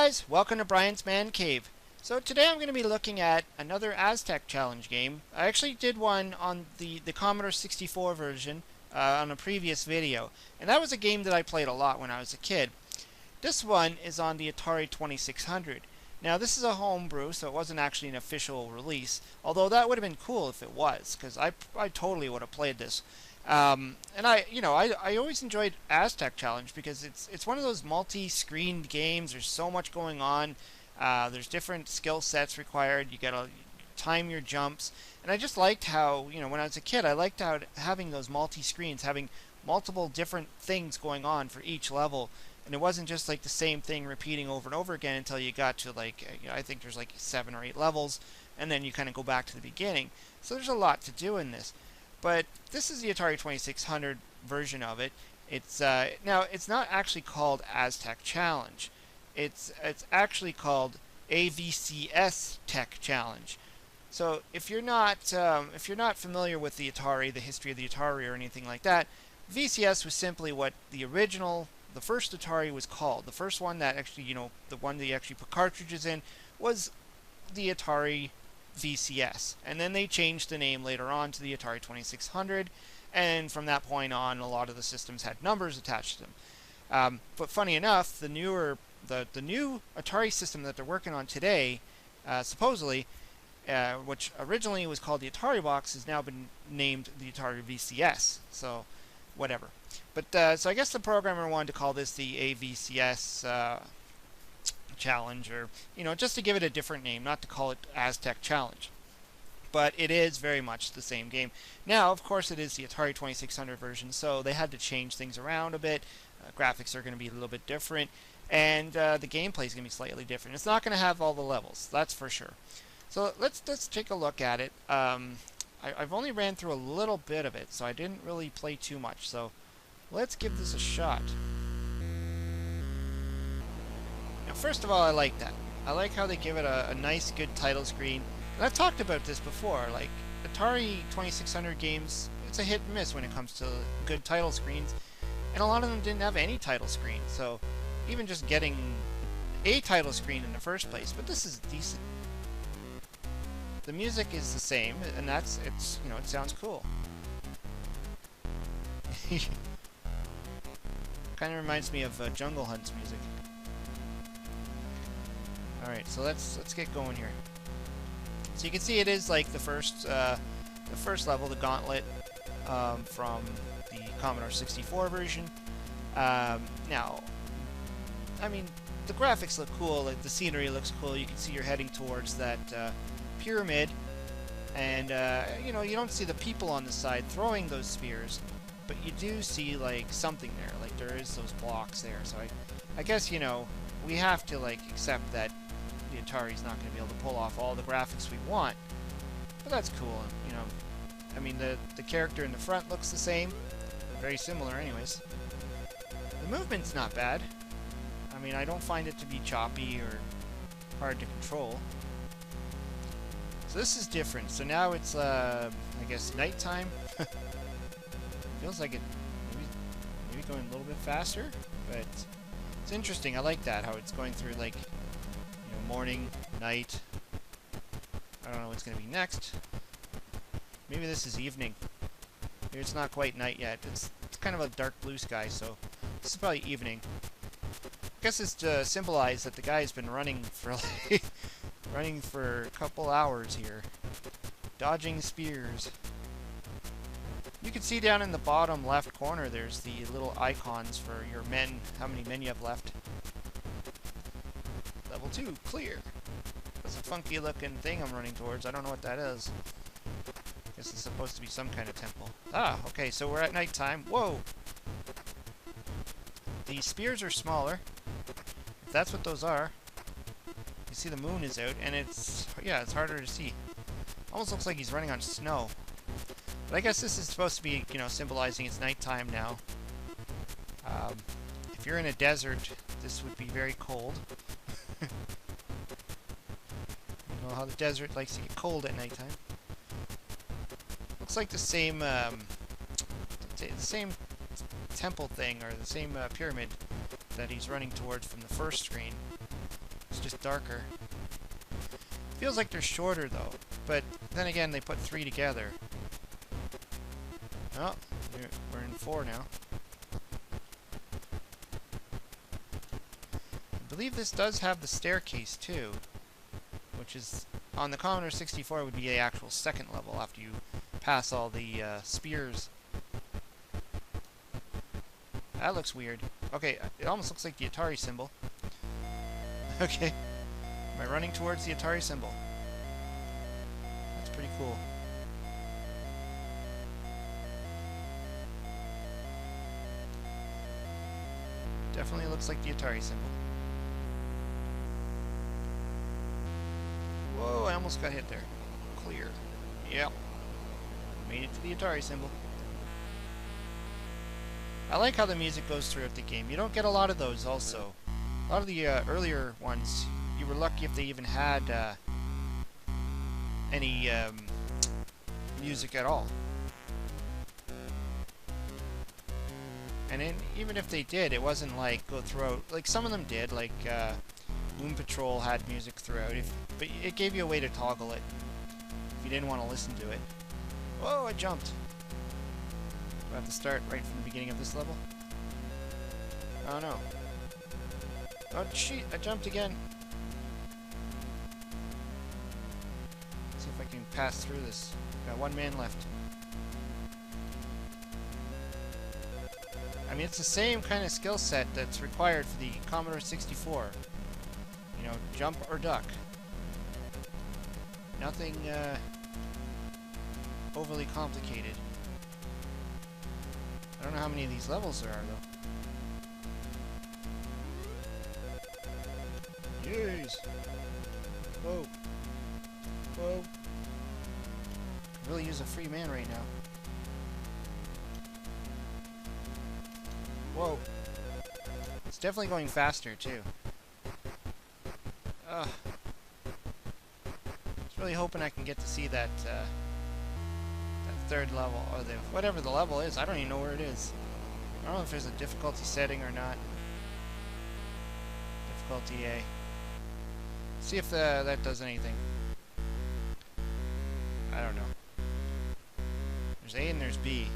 guys, welcome to Brian's Man Cave. So today I'm going to be looking at another Aztec challenge game. I actually did one on the Commodore 64 version on a previous video, and that was a game that I played a lot when I was a kid. This one is on the Atari 2600. Now this is a homebrew, so it wasn't actually an official release, although that would have been cool if it was, because I totally would have played this. And I always enjoyed Aztec Challenge because it's one of those multi-screened games. There's so much going on. There's different skill sets required. You gotta time your jumps, and I just liked how when I was a kid, I liked how having those multi-screens, having multiple different things going on for each level, and it wasn't just like the same thing repeating over and over again until you got to like I think there's like 7 or 8 levels, and then you kind of go back to the beginning. So there's a lot to do in this. But this is the Atari 2600 version of it. It's now it's not actually called Aztec Challenge. It's actually called A-VCS-tec Challenge. So if you're not familiar with the Atari, the history of the Atari or anything like that, VCS was simply what the first Atari was called. The first one that actually, the one that you actually put cartridges in was the Atari VCS, and then they changed the name later on to the Atari 2600, and from that point on a lot of the systems had numbers attached to them. But funny enough, the new Atari system that they're working on today, supposedly, which originally was called the Atari box, has now been named the Atari VCS, so whatever. But so I guess the programmer wanted to call this the A-VCS Challenge, or just to give it a different name, not to call it Aztec Challenge. But it is very much the same game. Now, of course, it is the Atari 2600 version, so they had to change things around a bit. Graphics are going to be a little bit different, and the gameplay is going to be slightly different. It's not going to have all the levels, that's for sure. So let's take a look at it. I've only ran through a little bit of it, so I didn't really play too much. So let's give this a shot. Now, first of all, I like that. I like how they give it a nice, good title screen. And I've talked about this before. Like, Atari 2600 games, it's a hit and miss when it comes to good title screens. And a lot of them didn't have any title screen. So, even just getting a title screen in the first place. But this is decent. The music is the same, and it sounds cool. Kind of reminds me of Jungle Hunt's music. Alright, so let's get going here. So you can see it is like the first level, the Gauntlet, from the Commodore 64 version. Now, I mean, the graphics look cool, like the scenery looks cool. You can see you're heading towards that pyramid, and you don't see the people on the side throwing those spears, but you do see like something there, like there is those blocks there. So I guess we have to like accept that the Atari's not going to be able to pull off all the graphics we want, but that's cool. I mean the character in the front looks the same, very similar anyways. The movement's not bad. I mean, I don't find it to be choppy or hard to control. So this is different. So now it's I guess nighttime. Feels like it maybe going a little bit faster, but it's interesting. I like that, how it's going through like morning, night. I don't know what's going to be next. Maybe this is evening. Maybe it's not quite night yet. It's kind of a dark blue sky, so this is probably evening. I guess it's to symbolize that the guy's been running for like running for a couple hours here, dodging spears. You can see down in the bottom left corner there's the little icons for your men, how many men you have left. Level 2, clear. That's a funky looking thing I'm running towards. I don't know what that is. Guess it's supposed to be some kind of temple. Ah, okay, so we're at nighttime. Whoa! The spears are smaller, if that's what those are. You see the moon is out, and it's harder to see. Almost looks like he's running on snow. But I guess this is supposed to be, symbolizing it's nighttime now. If you're in a desert, this would be very cold. You know how the desert likes to get cold at nighttime. Looks like the same temple thing, or the same pyramid that he's running towards from the first screen. just darker. Feels like they're shorter though, but then again they put 3 together. Oh, we're in 4 now. I believe this does have the staircase too, which is on the Commodore 64 would be the actual second level after you pass all the spears. That looks weird. Okay, it almost looks like the Atari symbol. Okay. Am I running towards the Atari symbol? That's pretty cool. Definitely looks like the Atari symbol. Whoa, I almost got hit there. Clear. Yep. Made it to the Atari symbol. I like how the music goes throughout the game. You don't get a lot of those also. A lot of the earlier ones, you were lucky if they even had any music at all. And even if they did, it wasn't like go throughout. Like some of them did, like Moon Patrol had music throughout, but it gave you a way to toggle it if you didn't want to listen to it. Whoa, I jumped. Do I have to start right from the beginning of this level? Oh no. Oh shit, I jumped again. Let's see if I can pass through this. Got 1 man left. I mean, it's the same kind of skill set that's required for the Commodore 64. You know, jump or duck. Nothing overly complicated. I don't know how many of these levels there are, though. Jeez. Whoa. Whoa. Could really use a free man right now. Whoa. It's definitely going faster, too. Ugh. I was really hoping I can get to see that, that 3rd level, or whatever the level is. I don't even know where it is. I don't know if there's a difficulty setting or not. Difficulty A. See if that does anything. I don't know. There's A and there's B.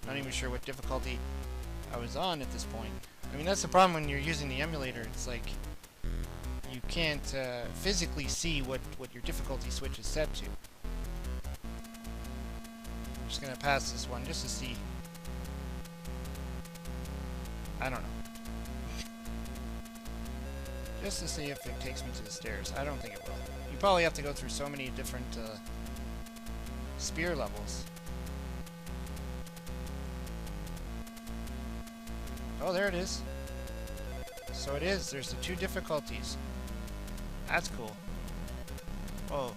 Not even sure what difficulty I was on at this point. I mean, that's the problem when you're using the emulator. It's like you can't physically see what your difficulty switch is set to. I'm just gonna pass this one just to see. I don't know. Just to see if it takes me to the stairs. I don't think it will. You probably have to go through so many different spear levels. Oh, there it is. So it is. There's the 2 difficulties. That's cool. Whoa.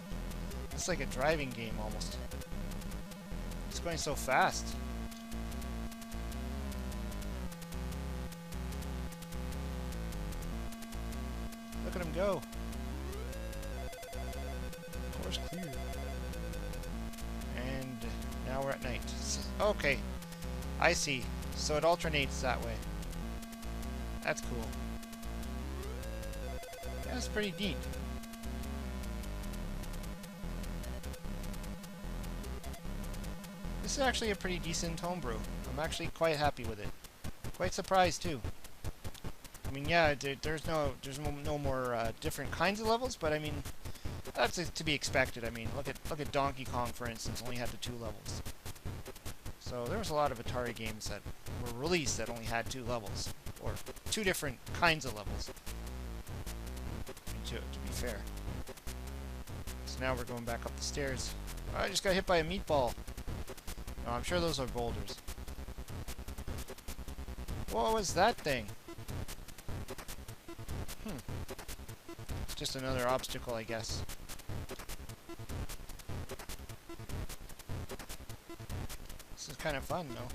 It's like a driving game almost. It's going so fast. Look at him go. Course clear. And now we're at night. Okay. I see. So it alternates that way. That's cool. Yeah, that's pretty neat. This is actually a pretty decent homebrew. I'm actually quite happy with it. Quite surprised too. I mean, yeah, there's no more different kinds of levels, but I mean, that's to be expected. I mean, look at Donkey Kong, for instance, only had the 2 levels. So there was a lot of Atari games that were released that only had 2 levels, or 2 different kinds of levels. I mean, to be fair. So now we're going back up the stairs. I just got hit by a meatball. No, I'm sure those are boulders. What was that thing? It's just another obstacle, I guess. This is kind of fun, though.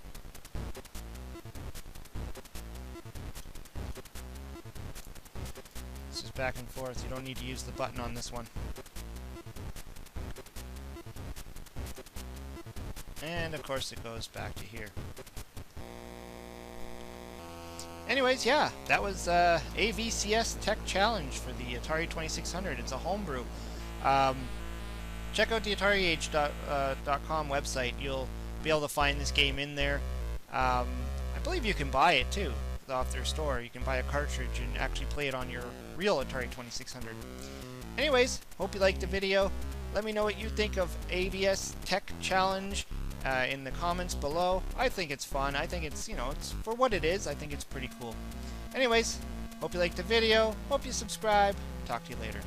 This is back and forth. You don't need to use the button on this one. And, of course, it goes back to here. Anyways, yeah, that was A-VCS-tec challenge for the Atari 2600. It's a homebrew. Check out the AtariAge.com website. You'll be able to find this game in there. I believe you can buy it too off their store. You can buy a cartridge and actually play it on your real Atari 2600. Anyways, hope you liked the video. Let me know what you think of A-VCS-tec challenge in the comments below. I think it's fun. I think it's, it's for what it is. I think it's pretty cool. Anyways, hope you liked the video. Hope you subscribe. Talk to you later.